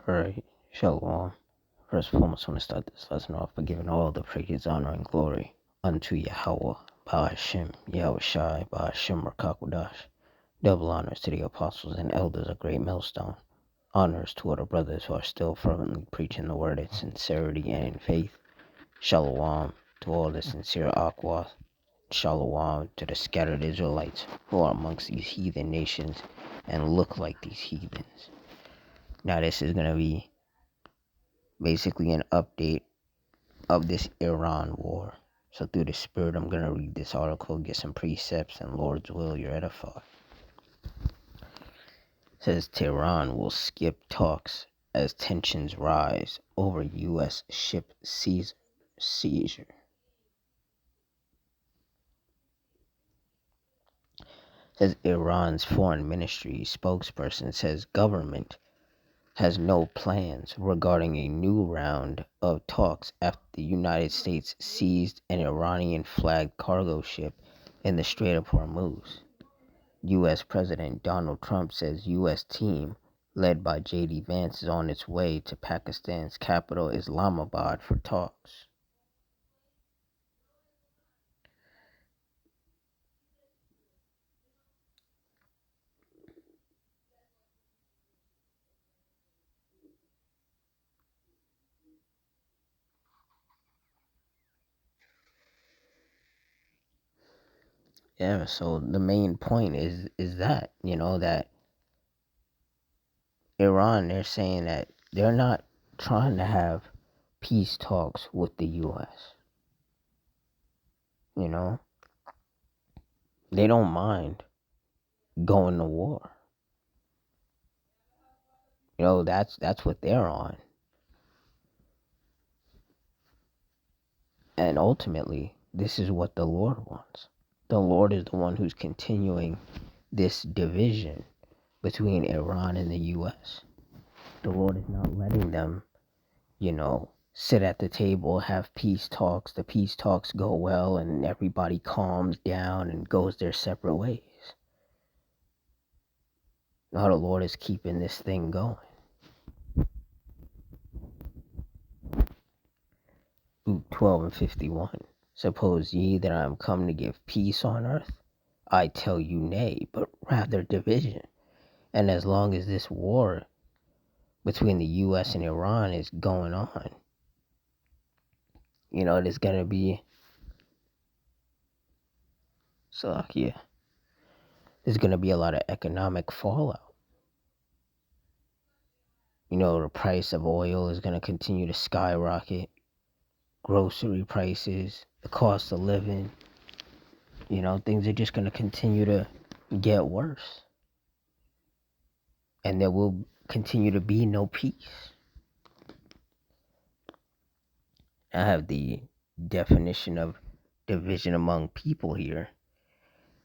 Alright, Shalom. First and foremost, I want to start this lesson off by giving all the praise, honor, and glory unto Yahweh, Ba'ashem, Yahweh Shai, Ba'ashem, Rakakwadash. Double honors to the apostles and elders of Great Millstone. Honors to other brothers who are still fervently preaching the word in sincerity and in faith. Shalom to all the sincere Aquas. Shalom to the scattered Israelites who are amongst these heathen nations and look like these heathens. Now this is going to be basically an update of this Iran war. So through the spirit, I'm going to read this article, get some precepts, and Lord's will, you're edified. It says Tehran will skip talks as tensions rise over U.S. ship seizure. It says Iran's foreign ministry spokesperson says government has no plans regarding a new round of talks after the United States seized an Iranian-flagged cargo ship in the Strait of Hormuz. U.S. President Donald Trump says U.S. team led by J.D. Vance is on its way to Pakistan's capital Islamabad for talks. Yeah, so the main point is that, that Iran, they're saying that they're not trying to have peace talks with the U.S. They don't mind going to war. That's what they're on. And ultimately, this is what the Lord wants. The Lord is the one who's continuing this division between Iran and the U.S. The Lord is not letting them, sit at the table, have peace talks. The peace talks go well and everybody calms down and goes their separate ways. Now the Lord is keeping this thing going. Luke 12:51. Suppose ye that I am come to give peace on earth? I tell you nay, but rather division. And as long as this war between the U.S. and Iran is going on, there's going to be, there's going to be a lot of economic fallout. The price of oil is going to continue to skyrocket. Grocery prices, the cost of living, things are just going to continue to get worse. And there will continue to be no peace. I have the definition of division among people here.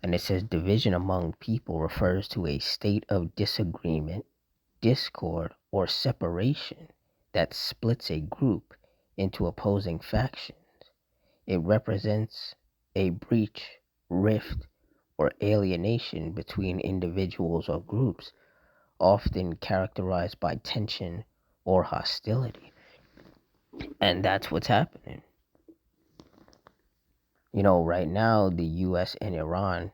And it says division among people refers to a state of disagreement, discord, or separation that splits a group into opposing factions. It represents a breach, rift, or alienation between individuals or groups, often characterized by tension or hostility. And that's what's happening. Right now, the U.S. and Iran,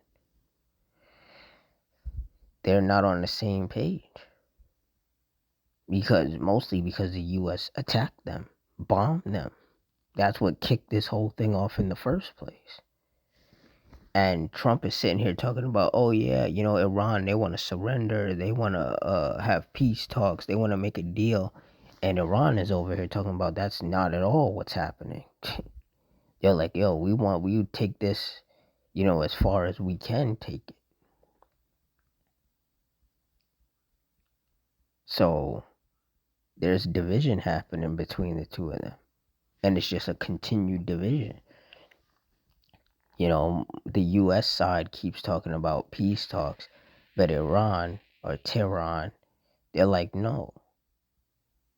they're not on the same page. Mostly because the U.S. attacked them, bombed them. That's what kicked this whole thing off in the first place. And Trump is sitting here talking about, oh yeah, Iran, they want to surrender. They want to have peace talks. They want to make a deal. And Iran is over here talking about that's not at all what's happening. They're like, yo, we take this, as far as we can take it. So there's division happening between the two of them. And it's just a continued division. The U.S. side keeps talking about peace talks, but Iran or Tehran, they're like, no.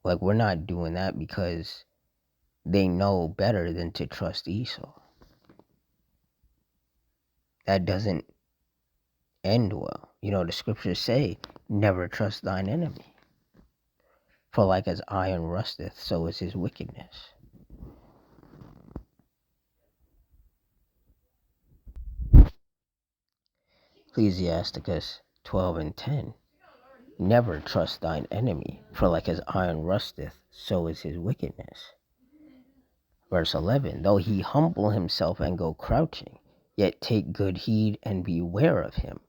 Like, we're not doing that because they know better than to trust Esau. That doesn't end well. The scriptures say, never trust thine enemy. For like as iron rusteth, so is his wickedness. Ecclesiasticus 12:10. Never trust thine enemy, for like as iron rusteth, so is his wickedness. Verse 11. Though he humble himself and go crouching, yet take good heed and beware of him,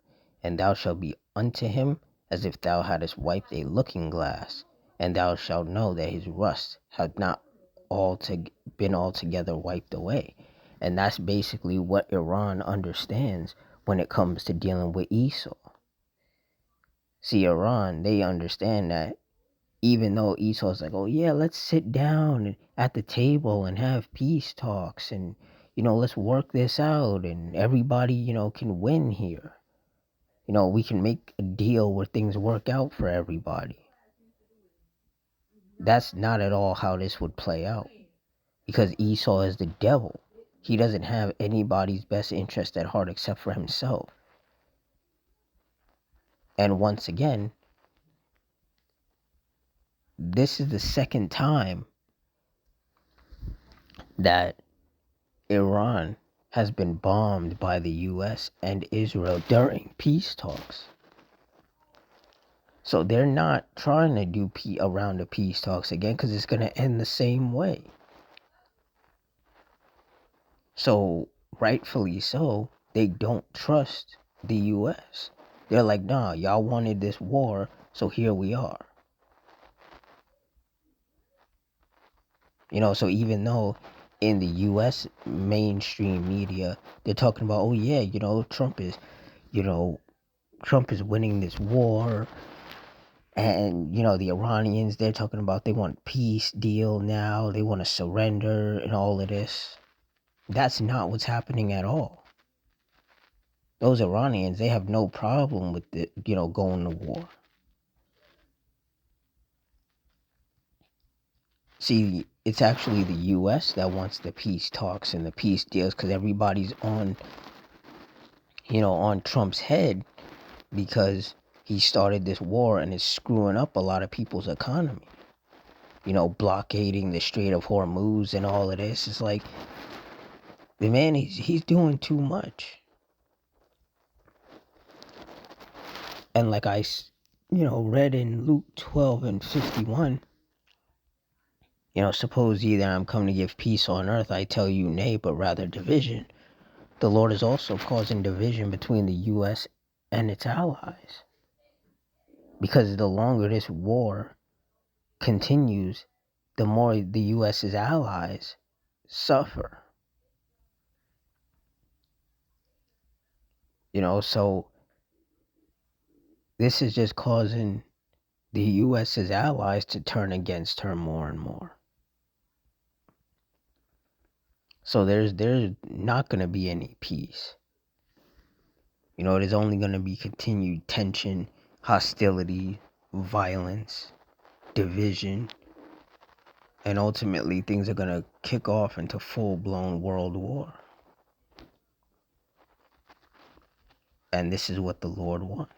and thou shalt be unto him as if thou hadst wiped a looking glass, and thou shalt know that his rust hath not been altogether wiped away. And that's basically what Iran understands when it comes to dealing with Esau. See, Iran, they understand that even though Esau's like, oh yeah, let's sit down at the table and have peace talks and, let's work this out and everybody, can win here. We can make a deal where things work out for everybody. That's not at all how this would play out, because Esau is the devil. He doesn't have anybody's best interest at heart except for himself. And once again, this is the second time that Iran has been bombed by the US and Israel during peace talks. So they're not trying to do a round of peace talks again, because it's going to end the same way. So rightfully so, they don't trust the US. They're like, nah, y'all wanted this war, so here we are. So even though in the US mainstream media, they're talking about, oh yeah, Trump is, Trump is winning this war. And, the Iranians, they're talking about they want peace deal now. They want to surrender and all of this. That's not what's happening at all. Those Iranians, they have no problem with the, going to war. See, it's actually the U.S. that wants the peace talks and the peace deals, because everybody's on, on Trump's head, because he started this war and it's screwing up a lot of people's economy. Blockading the Strait of Hormuz and all of this. It's like, the man, he's doing too much. And like I, read in Luke 12:51, suppose ye that I'm come to give peace on earth, I tell you nay, but rather division. The Lord is also causing division between the U.S. and its allies. Because the longer this war continues, the more the U.S.'s allies suffer. So this is just causing the U.S.'s allies to turn against her more and more. So there's not going to be any peace. There's only going to be continued tension, hostility, violence, division, and ultimately things are going to kick off into full-blown world war. And this is what the Lord wants.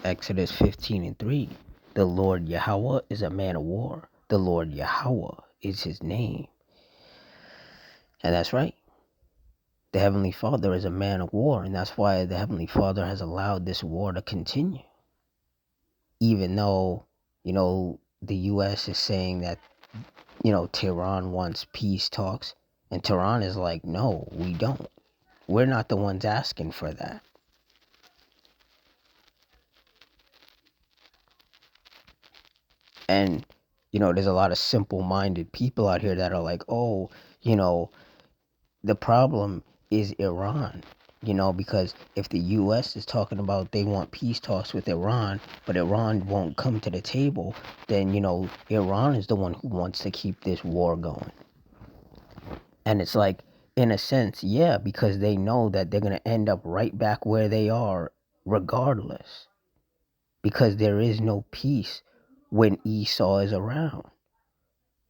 Exodus 15:3. The Lord Yahweh is a man of war. The Lord Yahweh is his name. And that's right. The Heavenly Father is a man of war, and that's why the Heavenly Father has allowed this war to continue. Even though, the U.S. is saying that, Tehran wants peace talks, and Tehran is like, no, we don't. We're not the ones asking for that. And, there's a lot of simple-minded people out here that are like, oh, the problem is Iran. Because if the U.S. is talking about they want peace talks with Iran, but Iran won't come to the table, then, Iran is the one who wants to keep this war going. And it's like, in a sense, yeah, because they know that they're going to end up right back where they are regardless. Because there is no peace when Esau is around.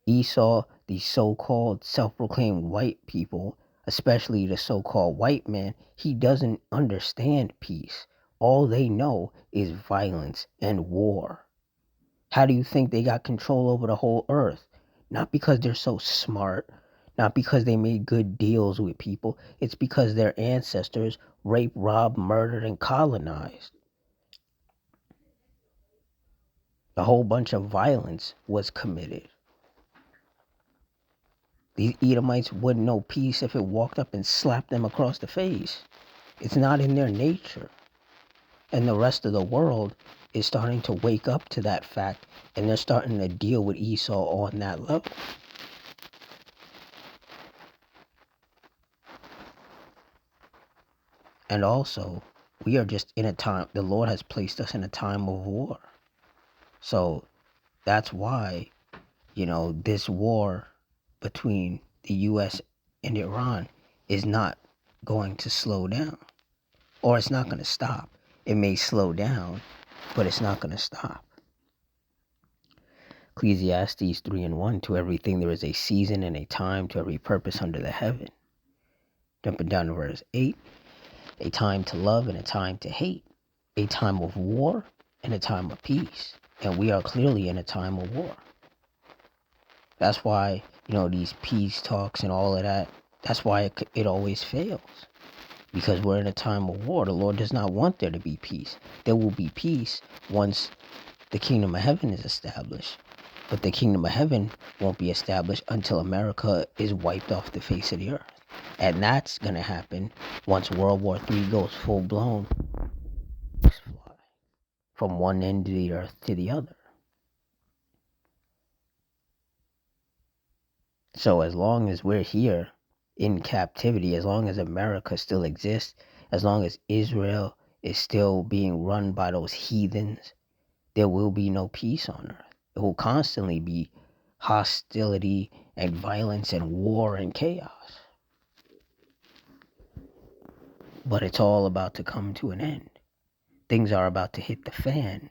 Esau, the so-called self-proclaimed white people, especially the so-called white man, he doesn't understand peace. all they know is violence and war. How do you think they got control over the whole earth? Not because they're so smart, not because they made good deals with people. It's because their ancestors raped, robbed, murdered, and colonized. A whole bunch of violence was committed. These Edomites wouldn't know peace if it walked up and slapped them across the face. It's not in their nature. And the rest of the world is starting to wake up to that fact, and they're starting to deal with Esau on that level. And also, we are just in a time, the Lord has placed us in a time of war. So that's why, this war between the US and Iran is not going to slow down, or it's not going to stop. It may slow down, but it's not going to stop. Ecclesiastes 3:1, to everything there is a season and a time, to every purpose under the heaven. Jumping down to verse 8, a time to love and a time to hate, a time of war and a time of peace. And we are clearly in a time of war. That's why, these peace talks and all of that, that's why it always fails. Because we're in a time of war. The Lord does not want there to be peace. There will be peace once the kingdom of heaven is established. But the kingdom of heaven won't be established until America is wiped off the face of the earth. And that's going to happen once World War III goes full blown from one end of the earth to the other. So as long as we're here in captivity, as long as America still exists, as long as Israel is still being run by those heathens, there will be no peace on earth. It will constantly be hostility and violence and war and chaos. But it's all about to come to an end. Things are about to hit the fan.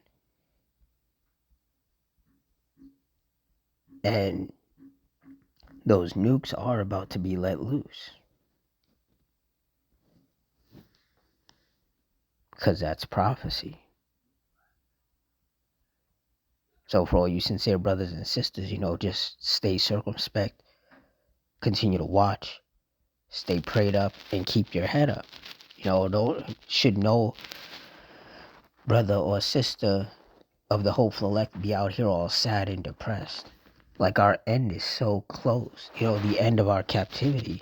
And those nukes are about to be let loose. Because that's prophecy. So for all you sincere brothers and sisters, just stay circumspect, continue to watch, stay prayed up, and keep your head up. Should no brother or sister of the hopeful elect be out here all sad and depressed. Like our end is so close. The end of our captivity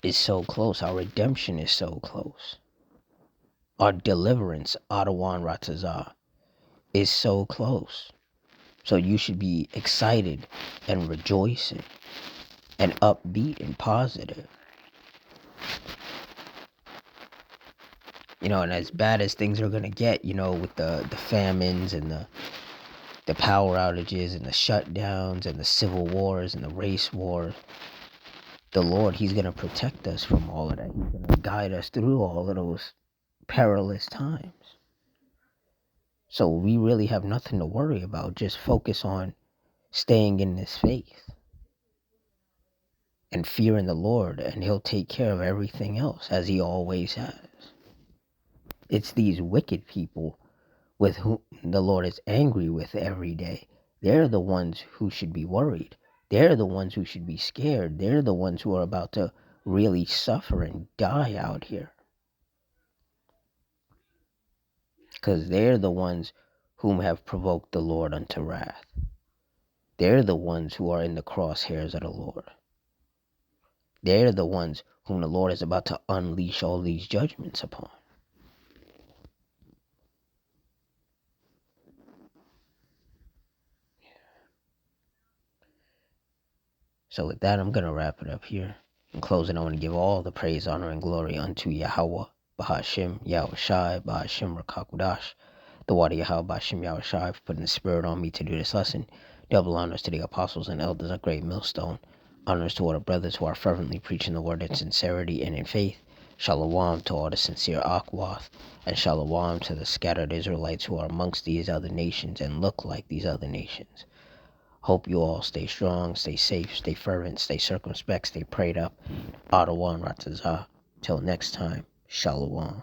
is so close. Our redemption is so close. Our deliverance, Adawan Ratazah, is so close. So you should be excited and rejoicing and upbeat and positive. And as bad as things are going to get, with the famines and the power outages and the shutdowns and the civil wars and the race wars, the Lord, he's going to protect us from all of that. He's going to guide us through all of those perilous times. So we really have nothing to worry about. Just focus on staying in this faith and fearing the Lord, and he'll take care of everything else, as he always has. It's these wicked people with whom the Lord is angry with every day. They're the ones who should be worried. They're the ones who should be scared. They're the ones who are about to really suffer and die out here. Because they're the ones whom have provoked the Lord unto wrath. They're the ones who are in the crosshairs of the Lord. They're the ones whom the Lord is about to unleash all these judgments upon. So with that, I'm going to wrap it up here. In closing, I want to give all the praise, honor, and glory unto Yahweh, Bahashim, Yahushai, Bahashim, Rakakudash, the water Yahweh, Bahashim, Yahushai, for putting the spirit on me to do this lesson. Double honors to the apostles and elders of Great Millstone. Honors to all the brothers who are fervently preaching the word in sincerity and in faith. Shalom to all the sincere Akwath, and Shalom to the scattered Israelites who are amongst these other nations and look like these other nations. Hope you all stay strong, stay safe, stay fervent, stay circumspect, stay prayed up. Adawan Ratazah. Till next time, Shalom.